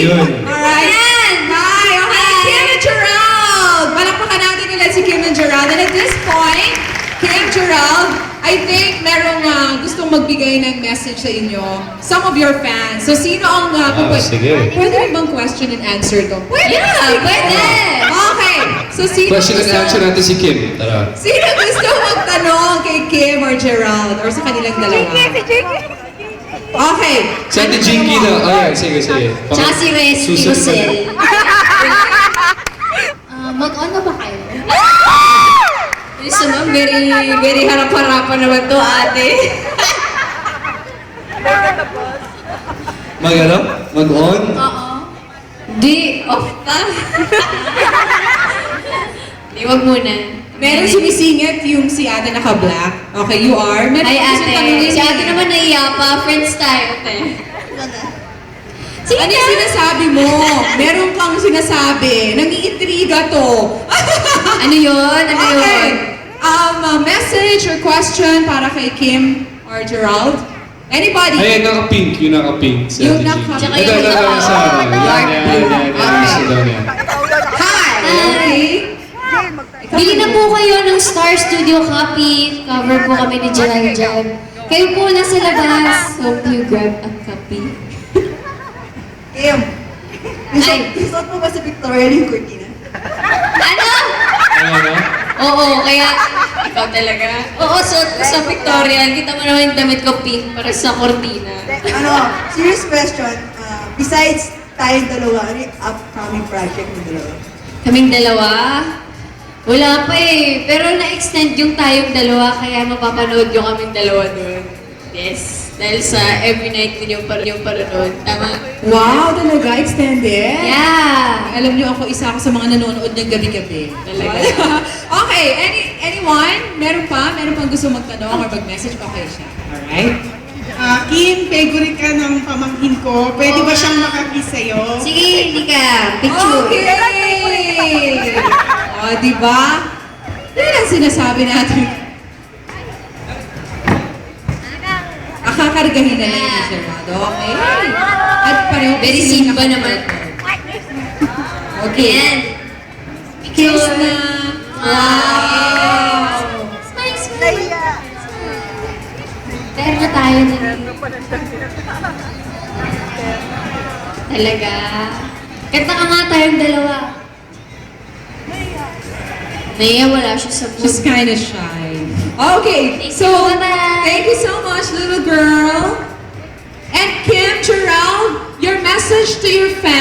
Yun. Alright. Hi! Okay, Kim and Gerald! Palakpakan natin ulit si Kim and Gerald. And at this point, Kim, Gerald, I think merong gustong magbigay ng message sa inyo. Some of your fans. So, sino ang sige. Pwede rin bang question and answer to? Pwede! Yeah, pwede! Okay. So, sino Question and answer natin si Kim. Tara. Sino gusto magtanong kay Kim or Gerald or sa kanilang dalawa? Okay. Si Ate Jinky na. Ayan, sige. Tsaka si Rescue Susunod ka na. Cell. Mag-on na ba kayo? Yes naman, very harap-harapan naman to, ate. Mag-ano? Mag-on? Oo. Di, off ka. Di, wag muna. Meron sumisingit yung si ate naka-black. Okay, you are. Meron Ay, gusto ate. tanungin Si ate eh. naman naiya pa. Friends tayo, te. Sige Ano yung sinasabi mo? Meron kang sinasabi. Nangiintriga to. Ano yun? Ano yun? Okay. Message or question para kay Kim or Gerald? Anybody? Ayan, naka-pink. Yung naka-pink. Si Yung Ate naka- Jinky. Tsaka Ito, yung ito, naka- sa ano. dark blue. Yan. Okay. Gusto daw niya. Hi! Okay. Bili na po kayo ng Star Studio copy. Cover po kami ni Jalal Jab. Kayo po nasa labas. Hope you grab a copy. Kim, Ay. suot mo ba sa Victoria yung cortina? Ano? Ano? Oo, kaya ikaw talaga. Oo, suot ko sa Victorian. Kita mo naman yung damit ko pink para sa cortina. Serious question. Besides tayong dalawa, ano yung upcoming project ng dalawa? Kaming dalawa? Wala pa eh. Pero na-extend yung tayong dalawa, kaya mapapanood yung kaming dalawa doon. Yes. Dahil sa every night ko yung paranood. Tama? Wow, talaga? Extended? Yeah! Alam niyo ako, isa ako sa mga nanonood ng gabi-gabi. Talaga. Okay, anyone? Meron pa? Meron pang gusto magtanong or mag-message? Okay siya. Alright? Kim, favorite ka ng pamangkin ko. Pwede ba siyang makakiss sa'yo? Sige, hindi ka. Picture. Okay! O, diba? Yan ang sinasabi natin. Kakargahin na lang yung Gerald. Okay. At pareho Very kasi simple yung naman. Okay. Ayan. Kiss na. Wow! Smile, smile. Pero na tayo na. Talaga. Kanta ka nga tayong dalawa. Naya, wala siya sa mood. She's kind of shy. Okay, so thank you so much, little girl. And Kim, Gerald, your message to your fans.